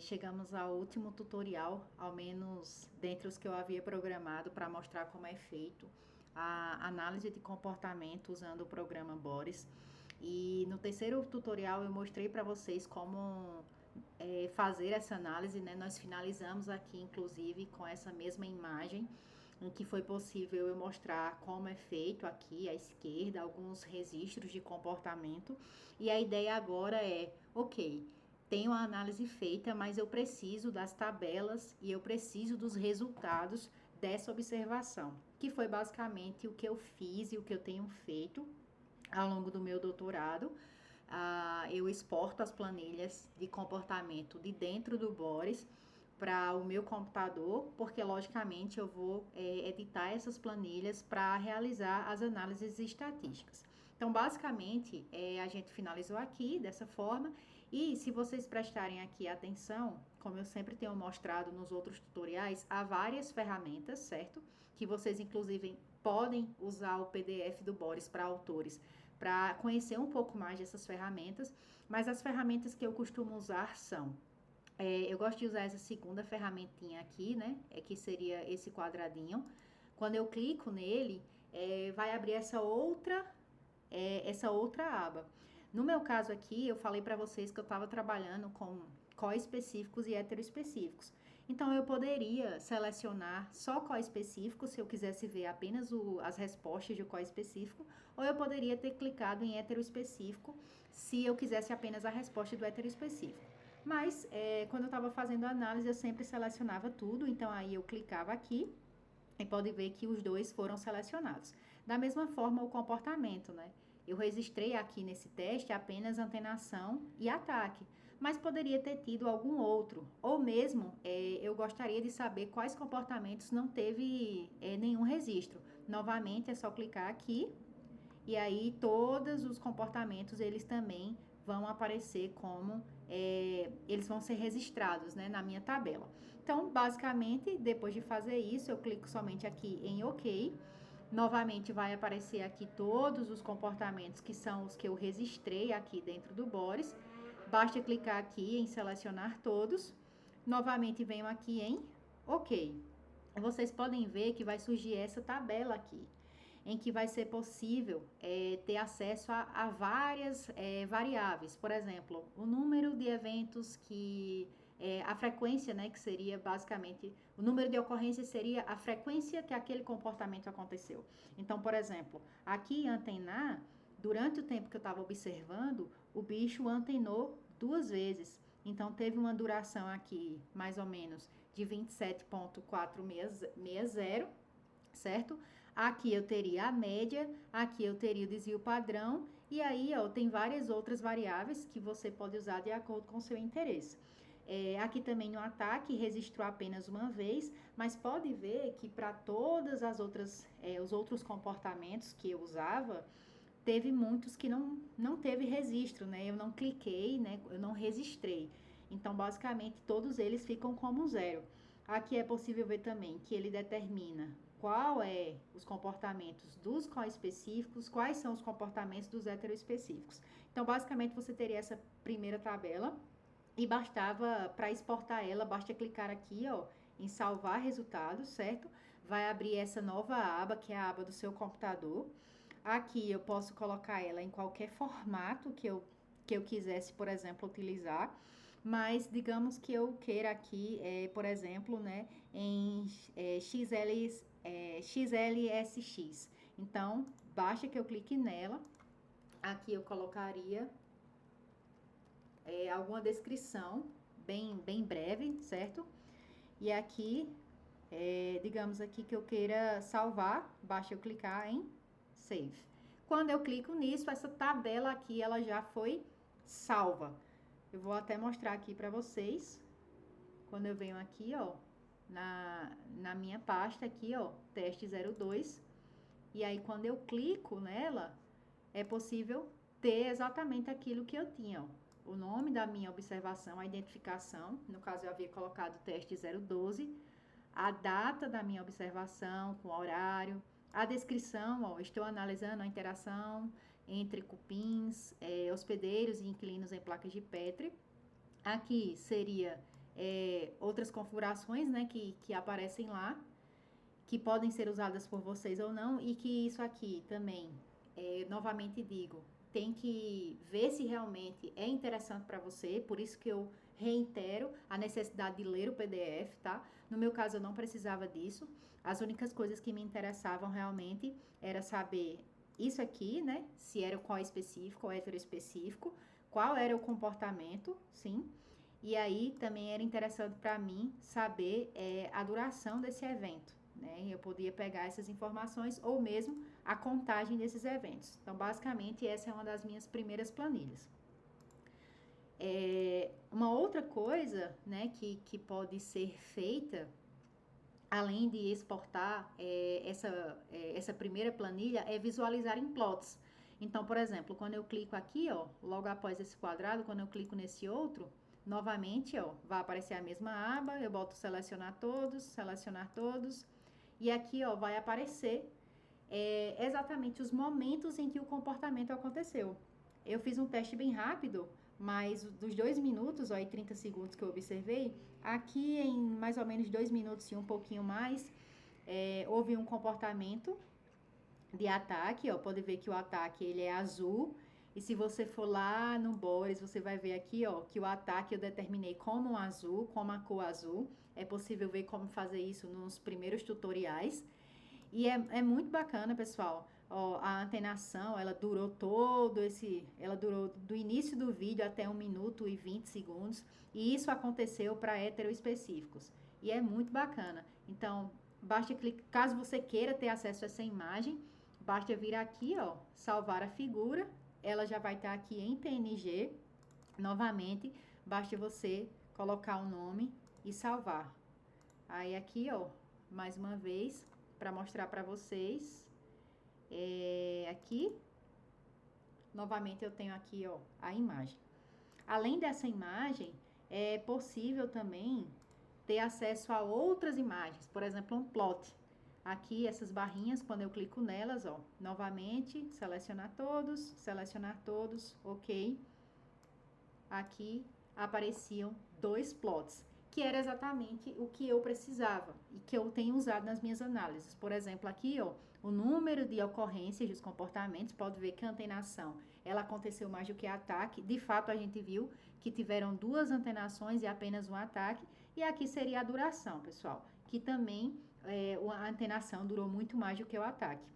chegamos ao último tutorial, ao menos dentre os que eu havia programado para mostrar como é feito a análise de comportamento usando o programa Boris. E no terceiro tutorial eu mostrei para vocês como fazer essa análise, né? Nós finalizamos aqui, inclusive, com essa mesma imagem, em que foi possível eu mostrar como é feito aqui à esquerda, alguns registros de comportamento. E a ideia agora é, ok, tenho a análise feita, mas eu preciso das tabelas e eu preciso dos resultados dessa observação, que foi basicamente o que eu fiz e o que eu tenho feito ao longo do meu doutorado. Eu exporto as planilhas de comportamento de dentro do Boris para o meu computador, porque logicamente eu vou editar essas planilhas para realizar as análises estatísticas. Então, basicamente, a gente finalizou aqui dessa forma, e se vocês prestarem aqui atenção, como eu sempre tenho mostrado nos outros tutoriais, há várias ferramentas, certo? Que vocês, inclusive, podem usar o PDF do Boris para autores, para conhecer um pouco mais dessas ferramentas, mas as ferramentas que eu costumo usar são eu gosto de usar essa segunda ferramentinha aqui, né? Que seria esse quadradinho. Quando eu clico nele, vai abrir essa outra aba. No meu caso aqui, eu falei para vocês que eu estava trabalhando com coespecíficos e heteroespecíficos. Então, eu poderia selecionar só coespecífico, se eu quisesse ver apenas as respostas de coespecífico, ou eu poderia ter clicado em heteroespecífico, se eu quisesse apenas a resposta do heteroespecífico. Mas, quando eu estava fazendo a análise, eu sempre selecionava tudo, então aí eu clicava aqui, e pode ver que os dois foram selecionados. Da mesma forma, o comportamento, né? Eu registrei aqui nesse teste apenas antenação e ataque, mas poderia ter tido algum outro, ou mesmo eu gostaria de saber quais comportamentos não teve nenhum registro. Novamente, é só clicar aqui e aí todos os comportamentos eles também vão aparecer como eles vão ser registrados, né, na minha tabela. Então, basicamente, depois de fazer isso, eu clico somente aqui em OK. Novamente vai aparecer aqui todos os comportamentos que são os que eu registrei aqui dentro do Boris. Basta clicar aqui em selecionar todos. Novamente venho aqui em OK. Vocês podem ver que vai surgir essa tabela aqui, em que vai ser possível ter acesso a várias variáveis. Por exemplo, o número de eventos que a frequência, né, que seria basicamente, o número de ocorrências seria a frequência que aquele comportamento aconteceu. Então, por exemplo, aqui em antenar, durante o tempo que eu estava observando, o bicho antenou 2 vezes. Então, teve uma duração aqui, mais ou menos, de 27,460, certo? Aqui eu teria a média, aqui eu teria o desvio padrão, e aí, ó, tem várias outras variáveis que você pode usar de acordo com o seu interesse. Aqui também no ataque registrou apenas uma vez, mas pode ver que para todas as outras, os outros comportamentos que eu usava, teve muitos que não teve registro, né? Eu não cliquei, né? Eu não registrei. Então, basicamente, todos eles ficam como zero. Aqui é possível ver também que ele determina qual é os comportamentos dos coespecíficos, quais são os comportamentos dos heteroespecíficos. Então, basicamente, você teria essa primeira tabela e bastava, para exportar ela, basta clicar aqui, ó, em salvar resultados, certo? Vai abrir essa nova aba, que é a aba do seu computador. Aqui eu posso colocar ela em qualquer formato que eu quisesse, por exemplo, utilizar. Mas digamos que eu queira aqui, por exemplo, né, em XLSX. Então, basta que eu clique nela. Aqui eu colocaria alguma descrição bem breve, certo? E aqui, digamos aqui que eu queira salvar, basta eu clicar em Save. Quando eu clico nisso, essa tabela aqui, ela já foi salva. Eu vou até mostrar aqui para vocês. Quando eu venho aqui, ó, na minha pasta aqui, ó, teste 02. E aí, quando eu clico nela, é possível ter exatamente aquilo que eu tinha, ó. O nome da minha observação, a identificação, no caso eu havia colocado teste 012, a data da minha observação com horário, a descrição, ó, estou analisando a interação entre cupins, hospedeiros e inquilinos em placas de Petri. Aqui seria outras configurações, né, que aparecem lá, que podem ser usadas por vocês ou não, e que isso aqui também, novamente digo, tem que ver se realmente é interessante para você, por isso que eu reitero a necessidade de ler o PDF, tá? No meu caso, eu não precisava disso. As únicas coisas que me interessavam realmente era saber isso aqui, né? Se era qual específico ou heteroespecífico, qual era o comportamento, sim. E aí também era interessante para mim saber a duração desse evento, né? Eu podia pegar essas informações ou mesmo a contagem desses eventos. Então, basicamente, essa é uma das minhas primeiras planilhas. Uma outra coisa, né, que pode ser feita, além de exportar essa primeira planilha, é visualizar em plots. Então, por exemplo, quando eu clico aqui, ó, logo após esse quadrado, quando eu clico nesse outro, novamente, ó, vai aparecer a mesma aba, eu boto selecionar todos, e aqui, ó, vai aparecer exatamente os momentos em que o comportamento aconteceu. Eu fiz um teste bem rápido, mas dos 2 minutos, ó, e 30 segundos que eu observei, aqui em mais ou menos 2 minutos e um pouquinho mais, houve um comportamento de ataque, ó, pode ver que o ataque ele é azul, e se você for lá no Boris, você vai ver aqui, ó, que o ataque eu determinei como um azul, como a cor azul. É possível ver como fazer isso nos primeiros tutoriais. E é muito bacana, pessoal. Ó, a antenação, ela durou do início do vídeo até 1 minuto e 20 segundos. E isso aconteceu para heteroespecíficos. E é muito bacana. Então, basta clicar, caso você queira ter acesso a essa imagem, basta vir aqui, ó, salvar a figura. Ela já vai estar aqui em PNG. Novamente, basta você colocar o nome e salvar. Aí aqui, ó, mais uma vez, para mostrar para vocês, aqui, novamente eu tenho aqui, ó, a imagem. Além dessa imagem, é possível também ter acesso a outras imagens, por exemplo, um plot. Aqui, essas barrinhas, quando eu clico nelas, ó, novamente, selecionar todos, ok. Aqui apareciam 2 plots, que era exatamente o que eu precisava e que eu tenho usado nas minhas análises. Por exemplo, aqui, ó, o número de ocorrências dos comportamentos, pode ver que a antenação, ela aconteceu mais do que ataque. De fato, a gente viu que tiveram 2 antenações e apenas um ataque. E aqui seria a duração, pessoal, que também a antenação durou muito mais do que o ataque.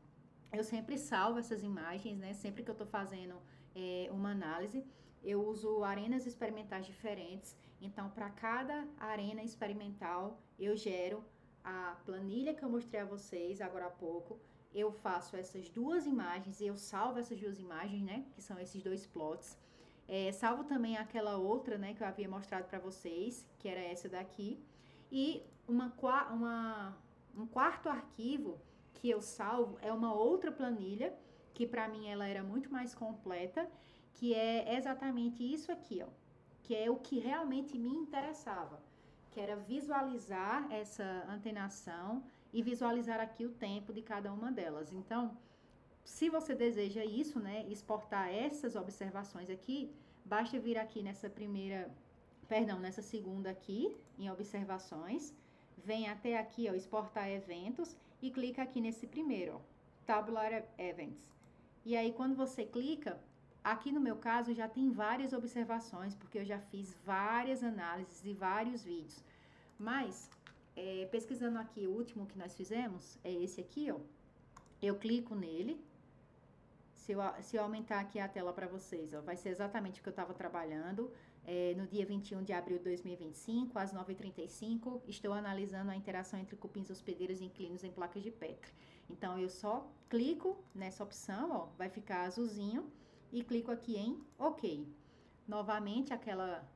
Eu sempre salvo essas imagens, né? Sempre que eu estou fazendo uma análise, eu uso arenas experimentais diferentes. Então, para cada arena experimental, eu gero a planilha que eu mostrei a vocês agora há pouco. Eu faço essas 2 imagens e eu salvo essas 2 imagens, né? Que são esses 2 plots. Salvo também aquela outra, né? Que eu havia mostrado para vocês, que era essa daqui. E um quarto arquivo que eu salvo é uma outra planilha, que para mim ela era muito mais completa, que é exatamente isso aqui, ó, que é o que realmente me interessava, que era visualizar essa antenação e visualizar aqui o tempo de cada uma delas. Então, se você deseja isso, né, exportar essas observações aqui, basta vir aqui nessa segunda aqui, em observações, vem até aqui, ó, exportar eventos e clica aqui nesse primeiro, ó, Tabular Events. E aí, quando você clica, aqui no meu caso já tem várias observações, porque eu já fiz várias análises e vários vídeos. Mas, pesquisando aqui, o último que nós fizemos é esse aqui, ó. Eu clico nele. Se eu aumentar aqui a tela para vocês, ó, vai ser exatamente o que eu estava trabalhando. No dia 21 de abril de 2025, às 9h35, estou analisando a interação entre cupins hospedeiros e inquilinos em placas de Petri. Então, eu só clico nessa opção, ó, vai ficar azulzinho, e clico aqui em OK. Novamente, aquela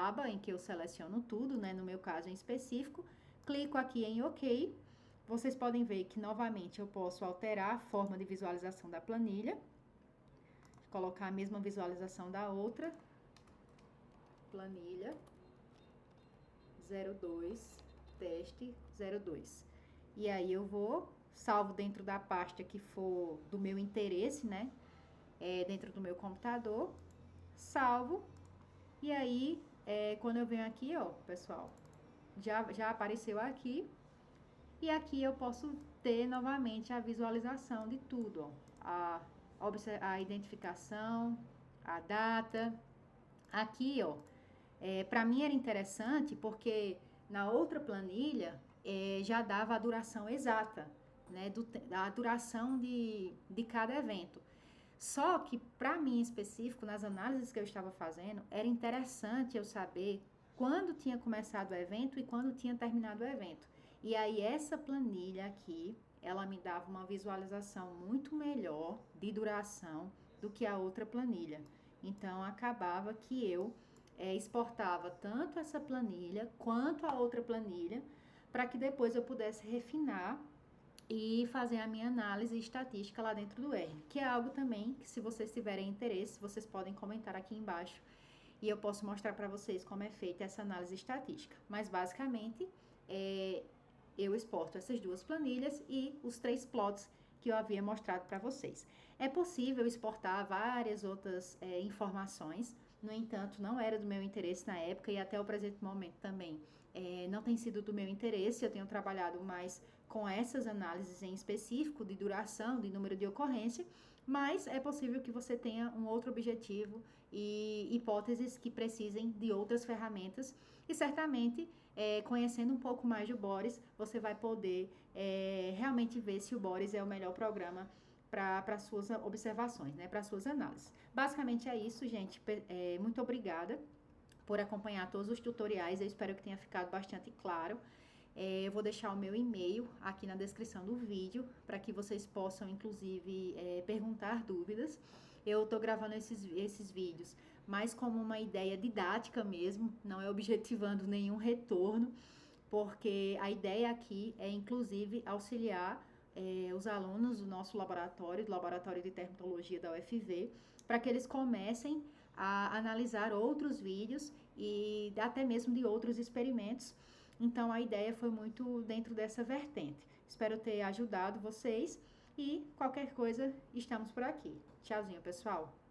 aba em que eu seleciono tudo, né, no meu caso em específico, clico aqui em OK. Vocês podem ver que, novamente, eu posso alterar a forma de visualização da planilha, colocar a mesma visualização da outra, planilha 02, teste 02. E aí eu salvo dentro da pasta que for do meu interesse, né? Dentro do meu computador, salvo, e aí Quando eu venho aqui, ó, pessoal, já apareceu aqui. E aqui eu posso ter novamente a visualização de tudo, ó. A identificação, a data. Aqui, ó, para mim era interessante porque na outra planilha já dava a duração exata, né, a duração de cada evento. Só que para mim em específico, nas análises que eu estava fazendo, era interessante eu saber quando tinha começado o evento e quando tinha terminado o evento. E aí essa planilha aqui, ela me dava uma visualização muito melhor de duração do que a outra planilha. Então acabava que eu exportava tanto essa planilha quanto a outra planilha para que depois eu pudesse refinar e fazer a minha análise estatística lá dentro do R, que é algo também que, se vocês tiverem interesse, vocês podem comentar aqui embaixo e eu posso mostrar para vocês como é feita essa análise estatística. Mas basicamente eu exporto essas duas planilhas e os 3 plots que eu havia mostrado para vocês. É possível exportar várias outras informações, no entanto, não era do meu interesse na época e até o presente momento também não tem sido do meu interesse. Eu tenho trabalhado mais com essas análises em específico de duração, de número de ocorrência, mas é possível que você tenha um outro objetivo e hipóteses que precisem de outras ferramentas e certamente conhecendo um pouco mais do Boris, você vai poder realmente ver se o Boris é o melhor programa para suas observações, né, para suas análises. Basicamente é isso, gente. Muito obrigada por acompanhar todos os tutoriais. Eu espero que tenha ficado bastante claro. Eu vou deixar o meu e-mail aqui na descrição do vídeo para que vocês possam, inclusive, perguntar dúvidas. Eu estou gravando esses vídeos mais como uma ideia didática mesmo, não é objetivando nenhum retorno, porque a ideia aqui é, inclusive, auxiliar os alunos do nosso laboratório, do Laboratório de Termitologia da UFV, para que eles comecem a analisar outros vídeos e até mesmo de outros experimentos. Então, a ideia foi muito dentro dessa vertente. Espero ter ajudado vocês e qualquer coisa, estamos por aqui. Tchauzinho, pessoal!